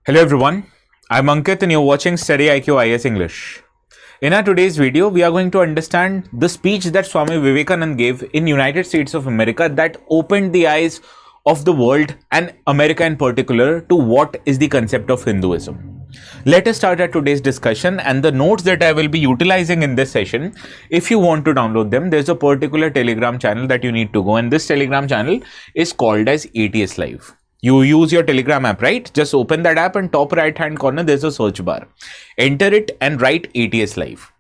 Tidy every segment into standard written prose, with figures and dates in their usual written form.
Hello everyone, I'm Ankit and you're watching StudyIQ IAS English. In our today's video, we are going to understand the speech that Swami Vivekananda gave in United States of America that opened the eyes of the world and America in particular to what is the concept of Hinduism. Let us start our today's discussion, and the notes that I will be utilizing in this session, if you want to download them, there's a particular Telegram channel that you need to go, and this Telegram channel is called as ATS Live. You use your Telegram app, right? Just open that app and top right hand corner, there's a search bar. Enter it and write ATS Live.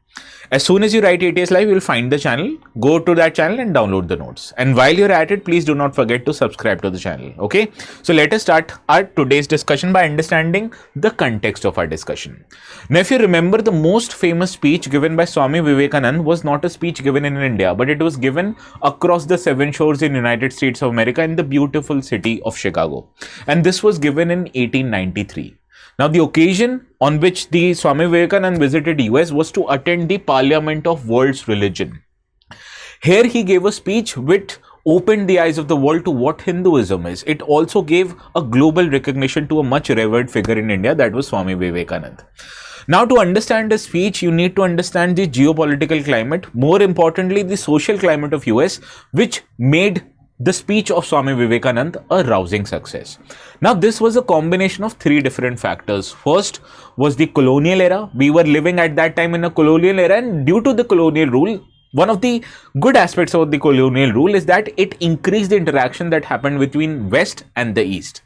As soon as you write ATS Live, you'll find the channel. Go to that channel and download the notes. And while you're at it, please do not forget to subscribe to the channel. Okay. So let us start our today's discussion by understanding the context of our discussion. Now, if you remember, the most famous speech given by Swami Vivekananda was not a speech given in India, but it was given across the seven shores in United States of America in the beautiful city of Chicago. And this was given in 1893. Now, the occasion on which the Swami Vivekananda visited US was to attend the Parliament of World's Religion. Here he gave a speech which opened the eyes of the world to what Hinduism is. It also gave a global recognition to a much revered figure in India, that was Swami Vivekananda. Now, to understand the speech, you need to understand the geopolitical climate, more importantly, the social climate of US, which made the speech of Swami Vivekananda a rousing success. Now, this was a combination of three different factors. First was the colonial era. We were living at that time in a colonial era, and due to the colonial rule, one of the good aspects of the colonial rule is that it increased the interaction that happened between West and the East.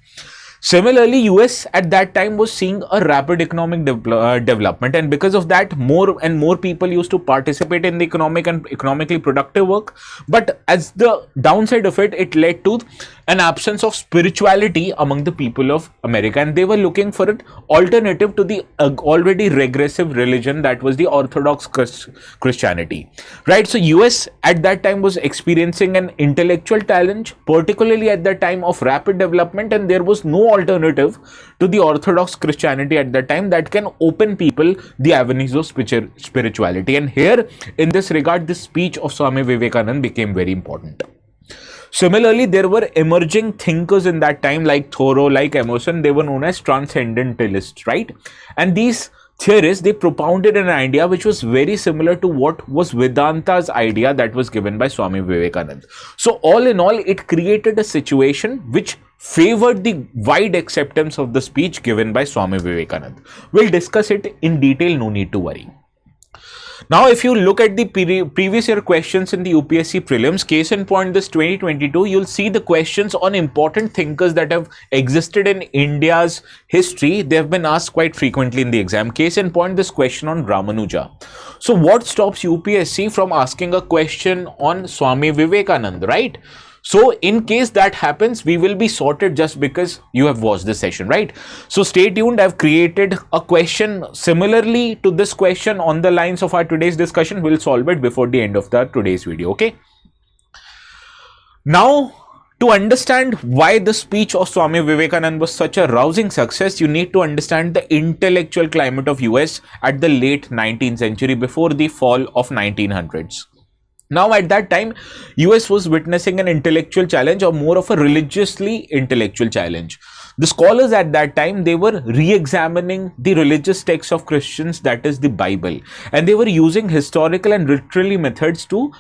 Similarly, US at that time was seeing a rapid economic development, and because of that, more and more people used to participate in the economic and economically productive work. But as the downside of it, it led to an absence of spirituality among the people of America, and they were looking for an alternative to the already regressive religion that was the Orthodox Christianity. Right? So US at that time was experiencing an intellectual challenge, particularly at the time of rapid development, and there was no alternative to the Orthodox Christianity at that time that can open people the avenues of spirituality. And here, in this regard, the speech of Swami Vivekananda became very important. Similarly, there were emerging thinkers in that time like Thoreau, like Emerson. They were known as Transcendentalists, right? And these theorists, they propounded an idea which was very similar to what was Vedanta's idea that was given by Swami Vivekananda. So all in all, it created a situation which favored the wide acceptance of the speech given by Swami Vivekananda. We'll discuss it in detail, no need to worry. Now, if you look at the previous year questions in the UPSC prelims, case in point this 2022, you'll see the questions on important thinkers that have existed in India's history. They have been asked quite frequently in the exam. Case in point, this question on Ramanuja. So what stops UPSC from asking a question on Swami Vivekananda, right? So in case that happens, we will be sorted just because you have watched this session, right? So stay tuned. I've created a question similarly to this question on the lines of our today's discussion. We'll solve it before the end of today's video, okay? Now, to understand why the speech of Swami Vivekananda was such a rousing success, you need to understand the intellectual climate of US at the late 19th century before the fall of 1900s. Now, at that time, US was witnessing an intellectual challenge, or more of a religiously intellectual challenge. The scholars at that time, they were re-examining the religious texts of Christians, that is the Bible, and they were using historical and literary methods to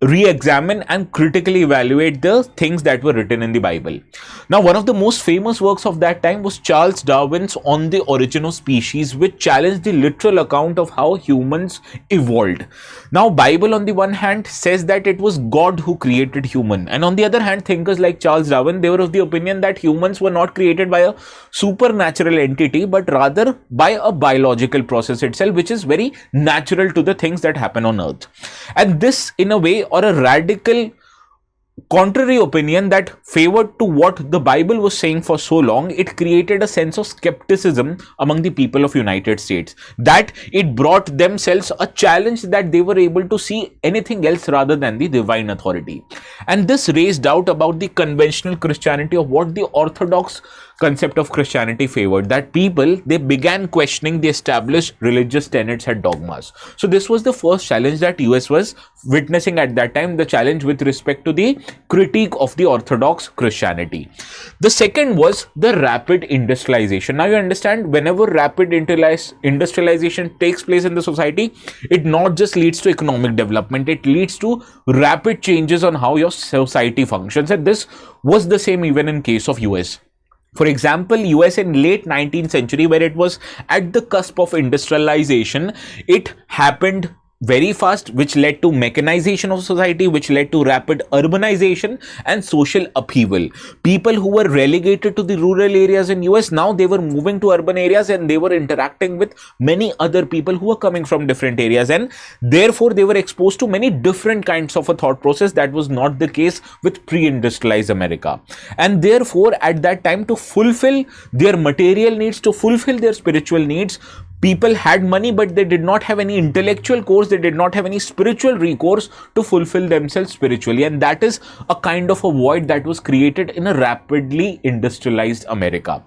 re-examine and critically evaluate the things that were written in the Bible. Now, one of the most famous works of that time was Charles Darwin's On the Origin of Species, which challenged the literal account of how humans evolved. Now, Bible on the one hand says that it was God who created human, and on the other hand, thinkers like Charles Darwin, they were of the opinion that humans were not created by a supernatural entity, but rather by a biological process itself, which is very natural to the things that happen on earth. And this, in a way, or a radical contrary opinion that favored to what the Bible was saying for so long, it created a sense of skepticism among the people of United States, that it brought themselves a challenge that they were able to see anything else rather than the divine authority. And this raised doubt about the conventional Christianity of what the Orthodox concept of Christianity favored, that people, they began questioning the established religious tenets and dogmas. So this was the first challenge that US was witnessing at that time, the challenge with respect to the critique of the orthodox Christianity. The second was the rapid industrialization. Now you understand, whenever rapid industrialization takes place in the society, it not just leads to economic development, it leads to rapid changes on how your society functions. And this was the same even in case of US. For example, US in late 19th century, where it was at the cusp of industrialization, it happened very fast, which led to mechanization of society, which led to rapid urbanization and social upheaval. People who were relegated to the rural areas in US, now they were moving to urban areas, and they were interacting with many other people who were coming from different areas, and therefore they were exposed to many different kinds of a thought process that was not the case with pre-industrialized America. And therefore at that time, to fulfill their material needs, to fulfill their spiritual needs, people had money, but they did not have any intellectual course, they did not have any spiritual recourse to fulfill themselves spiritually, and that is a kind of a void that was created in a rapidly industrialized America.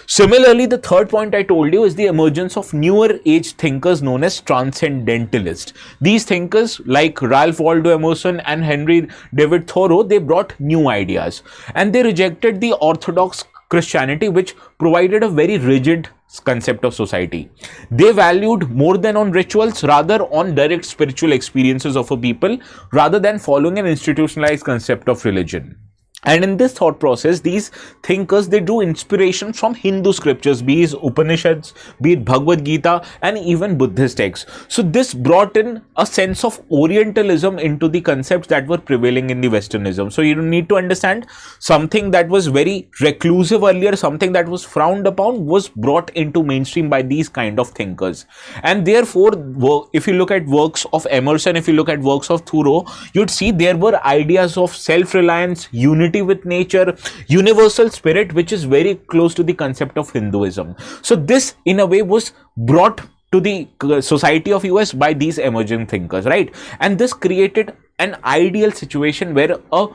Similarly, the third point I told you is the emergence of newer age thinkers known as Transcendentalists. These thinkers like Ralph Waldo Emerson and Henry David Thoreau, they brought new ideas, and they rejected the orthodox Christianity, which provided a very rigid concept of society. They valued more than on rituals, rather on direct spiritual experiences of a people, rather than following an institutionalized concept of religion. And in this thought process, these thinkers, they drew inspiration from Hindu scriptures, be it Upanishads, be it Bhagavad Gita, and even Buddhist texts. So this brought in a sense of Orientalism into the concepts that were prevailing in the Westernism. So you need to understand, something that was very reclusive earlier, something that was frowned upon, was brought into mainstream by these kind of thinkers. And therefore, if you look at works of Emerson, if you look at works of Thoreau, you'd see there were ideas of self-reliance, unity with nature, universal spirit, which is very close to the concept of Hinduism. So this in a way was brought to the society of US by these emerging thinkers, right? And this created an ideal situation where a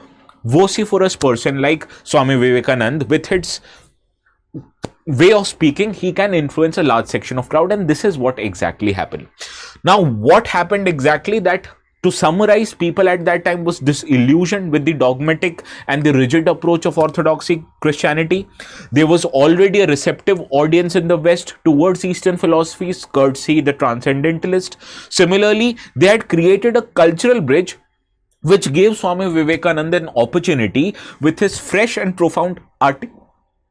vociferous person like Swami Vivekananda, with its way of speaking, he can influence a large section of crowd, and this is what exactly happened. Now, what happened exactly? That, to summarize, people at that time was disillusioned with the dogmatic and the rigid approach of orthodoxy Christianity. There was already a receptive audience in the West towards Eastern philosophies, courtesy the Transcendentalists. Similarly, they had created a cultural bridge which gave Swami Vivekananda an opportunity with his fresh and profound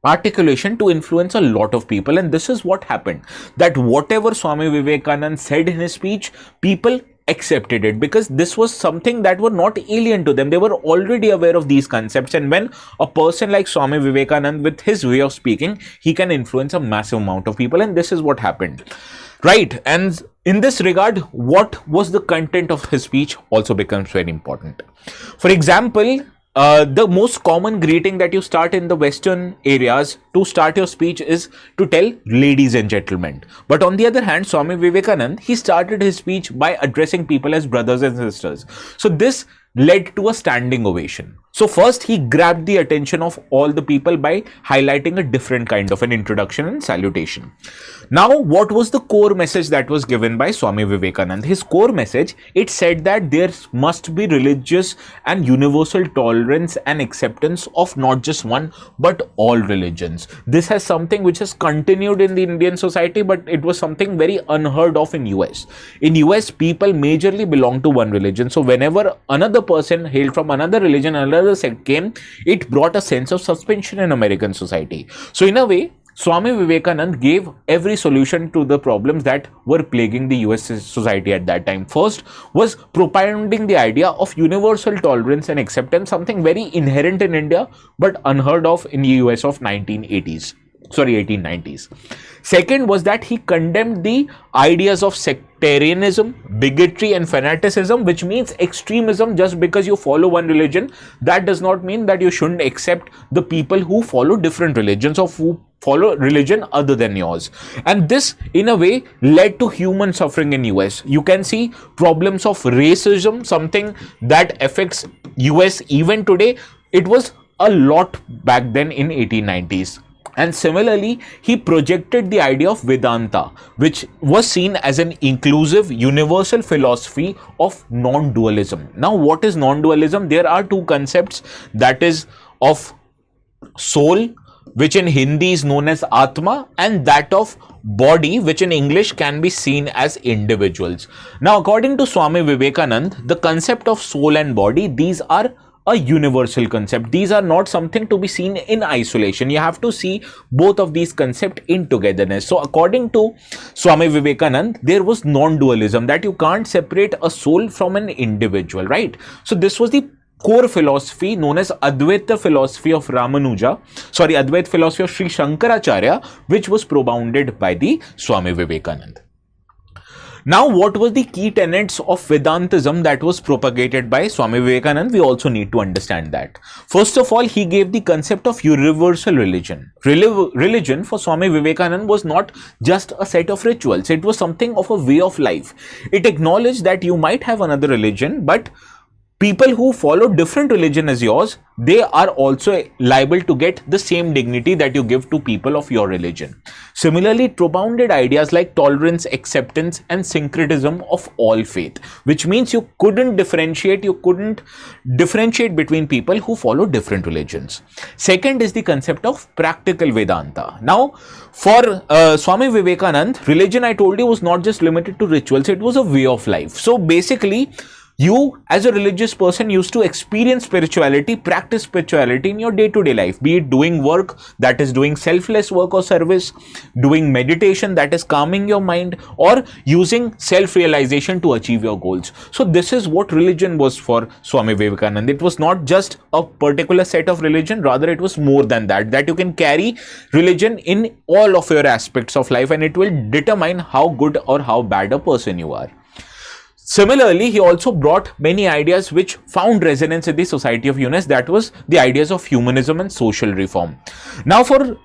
articulation to influence a lot of people. And this is what happened, that whatever Swami Vivekananda said in his speech, people accepted it, because this was something that were not alien to them. They were already aware of these concepts, and when a person like Swami Vivekananda, with his way of speaking, he can influence a massive amount of people, and this is what happened, right? And in this regard, what was the content of his speech also becomes very important. For example, the most common greeting that you start in the Western areas to start your speech is to tell ladies and gentlemen. But on the other hand, Swami Vivekananda, he started his speech by addressing people as brothers and sisters. So this led to a standing ovation. So first, he grabbed the attention of all the people by highlighting a different kind of an introduction and salutation. Now, what was the core message that was given by Swami Vivekananda? His core message, it said that there must be religious and universal tolerance and acceptance of not just one, but all religions. This has something which has continued in the Indian society, but it was something very unheard of in US. In US, people majorly belong to one religion. So whenever another person hailed from another religion, another sect came, it brought a sense of suspension in American society. So in a way, Swami Vivekananda gave every solution to the problems that were plaguing the US society at that time. First was propounding the idea of universal tolerance and acceptance, something very inherent in India but unheard of in the US of 1890s. Second was that he condemned the ideas of sectarianism, bigotry and fanaticism, which means extremism. Just because you follow one religion, that does not mean that you shouldn't accept the people who follow different religions or who follow religion other than yours. And this in a way led to human suffering in US. You can see problems of racism, something that affects US even today. It was a lot back then in 1890s. And similarly, he projected the idea of Vedanta, which was seen as an inclusive, universal philosophy of non-dualism. Now, what is non-dualism? There are two concepts, that is of soul, which in Hindi is known as Atma, and that of body, which in English can be seen as individuals. Now, according to Swami Vivekananda, the concept of soul and body, these are a universal concept. These are not something to be seen in isolation. You have to see both of these concepts in togetherness. So according to Swami Vivekananda, there was non-dualism, that you can't separate a soul from an individual, right? So this was the core philosophy known as Advaita philosophy of Advaita philosophy of Sri Shankaracharya, which was propounded by the Swami Vivekananda. Now, what were the key tenets of Vedantism that was propagated by Swami Vivekananda? We also need to understand that. First of all, he gave the concept of universal religion. Religion for Swami Vivekananda was not just a set of rituals. It was something of a way of life. It acknowledged that you might have another religion, but people who follow different religion as yours, they are also liable to get the same dignity that you give to people of your religion. Similarly, it propounded ideas like tolerance, acceptance, and syncretism of all faith, which means you couldn't differentiate between people who follow different religions. Second is the concept of practical Vedanta. Now, for Swami Vivekananda, religion, I told you, was not just limited to rituals, it was a way of life. So basically, you as a religious person used to experience spirituality, practice spirituality in your day-to-day life, be it doing work, that is doing selfless work or service, doing meditation, that is calming your mind, or using self-realization to achieve your goals. So this is what religion was for Swami Vivekananda. It was not just a particular set of religion, rather it was more than that, that you can carry religion in all of your aspects of life and it will determine how good or how bad a person you are. Similarly, he also brought many ideas which found resonance in the Society of Humanists, that was the ideas of humanism and social reform. Now, for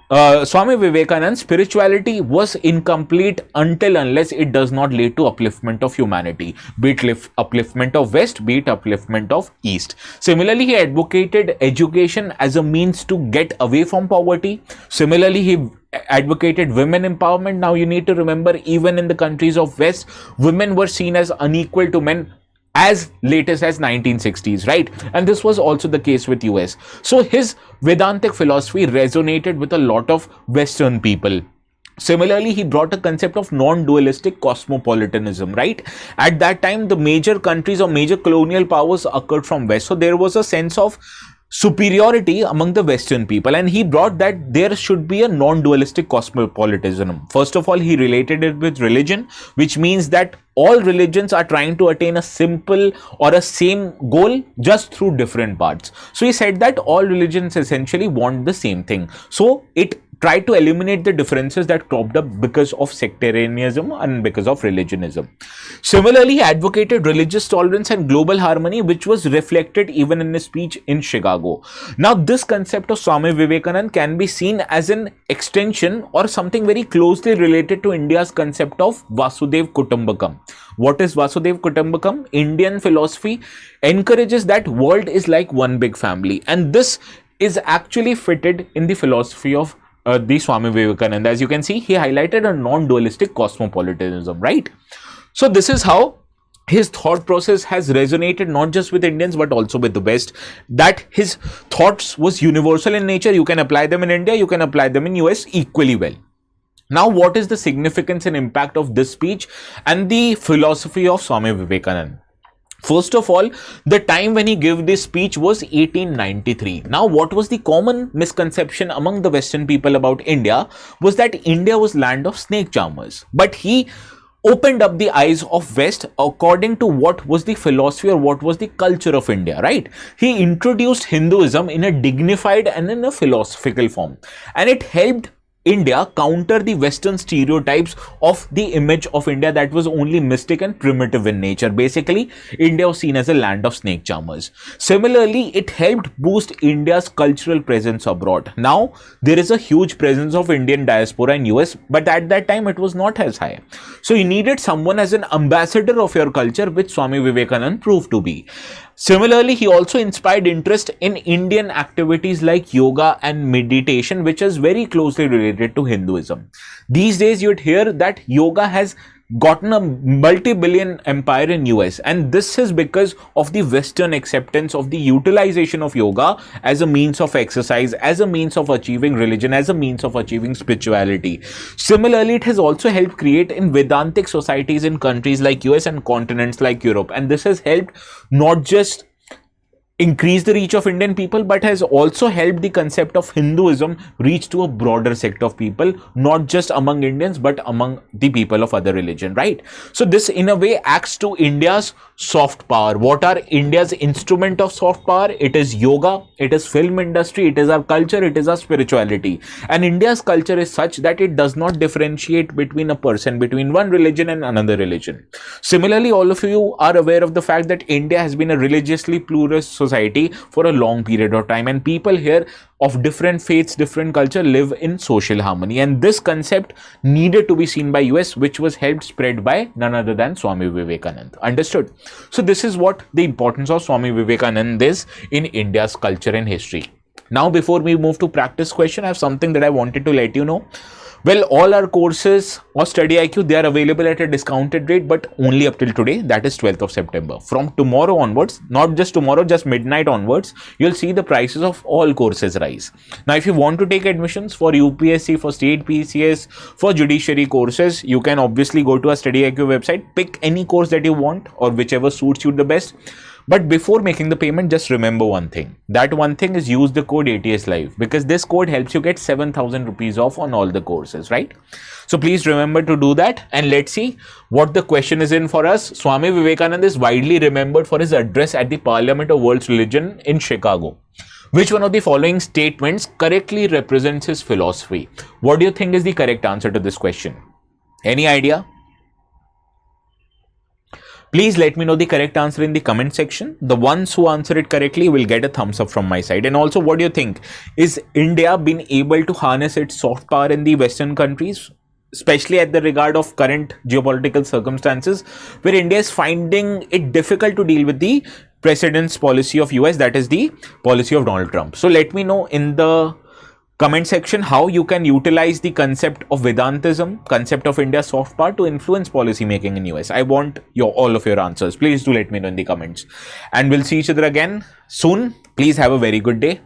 Swami Vivekananda, spirituality was incomplete unless it does not lead to upliftment of humanity, be it upliftment of West, be it upliftment of East. Similarly, he advocated education as a means to get away from poverty. Similarly, he advocated women empowerment. Now you need to remember, even in the countries of West, women were seen as unequal to men as latest as 1960s, right? And this was also the case with US. So his Vedantic philosophy resonated with a lot of Western people. Similarly, he brought a concept of non-dualistic cosmopolitanism, right? At that time, the major countries or major colonial powers occurred from West. So there was a sense of superiority among the Western people, and he brought that there should be a non-dualistic cosmopolitanism. First of all, he related it with religion, which means that all religions are trying to attain a simple or a same goal just through different paths. So he said that all religions essentially want the same thing. So it tried to eliminate the differences that cropped up because of sectarianism and because of religionism. Similarly, he advocated religious tolerance and global harmony, which was reflected even in his speech in Chicago. Now, this concept of Swami Vivekananda can be seen as an extension or something very closely related to India's concept of Vasudhaiva Kutumbakam. What is Vasudhaiva Kutumbakam? Indian philosophy encourages that world is like one big family, and this is actually fitted in the philosophy of the Swami Vivekananda. As you can see, he highlighted a non-dualistic cosmopolitanism, right? So this is how his thought process has resonated not just with Indians but also with the West, that his thoughts was universal in nature. You can apply them in India, you can apply them in US equally well. Now, what is the significance and impact of this speech and the philosophy of Swami Vivekananda? First of all, the time when he gave this speech was 1893. Now, what was the common misconception among the Western people about India was that India was land of snake charmers. But he opened up the eyes of West according to what was the philosophy or what was the culture of India, right? He introduced Hinduism in a dignified and in a philosophical form, and it helped India counter the Western stereotypes of the image of India that was only mystic and primitive in nature. Basically, India was seen as a land of snake charmers. Similarly, it helped boost India's cultural presence abroad. Now, there is a huge presence of Indian diaspora in US, but at that time it was not as high. So you needed someone as an ambassador of your culture, which Swami Vivekananda proved to be. Similarly, he also inspired interest in Indian activities like yoga and meditation, which is very closely related to Hinduism. These days, you'd hear that yoga has gotten a multi-billion empire in US, and this is because of the Western acceptance of the utilization of yoga as a means of exercise, as a means of achieving religion, as a means of achieving spirituality. Similarly, it has also helped create in Vedantic societies in countries like US and continents like Europe, and this has helped not just increase the reach of Indian people, but has also helped the concept of Hinduism reach to a broader sector of people, not just among Indians, but among the people of other religion, right? So this in a way acts to India's soft power. What are India's instrument of soft power? It is yoga, it is film industry, it is our culture, it is our spirituality. And India's culture is such that it does not differentiate between a person, between one religion and another religion. Similarly, all of you are aware of the fact that India has been a religiously pluralist society for a long period of time, and people here of different faiths, different culture live in social harmony, and this concept needed to be seen by US, which was helped spread by none other than Swami Vivekananda. Understood? So this is what the importance of Swami Vivekananda is in India's culture and history. Now, before we move to practice question, I have something that I wanted to let you know. Well, all our courses or StudyIQ, they are available at a discounted rate, but only up till today, that is 12th of September. From tomorrow onwards, not just tomorrow, just midnight onwards, you'll see the prices of all courses rise. Now, if you want to take admissions for UPSC, for state PCS, for judiciary courses, you can obviously go to our StudyIQ website, pick any course that you want or whichever suits you the best. But before making the payment, just remember one thing. That one thing is use the code ATS Live, because this code helps you get 7,000 rupees off on all the courses, right? So please remember to do that, and let's see what the question is in for us. Swami Vivekananda is widely remembered for his address at the Parliament of World's Religion in Chicago. Which one of the following statements correctly represents his philosophy? What do you think is the correct answer to this question? Any idea? Please let me know the correct answer in the comment section. The ones who answer it correctly will get a thumbs up from my side. And also, what do you think? Is India been able to harness its soft power in the Western countries, especially at the regard of current geopolitical circumstances, where India is finding it difficult to deal with the president's policy of US, that is the policy of Donald Trump? So let me know in the comment section how you can utilize the concept of Vedantism, concept of India's soft power to influence policy making in US. I want all of your answers. Please do let me know in the comments. And we'll see each other again soon. Please have a very good day.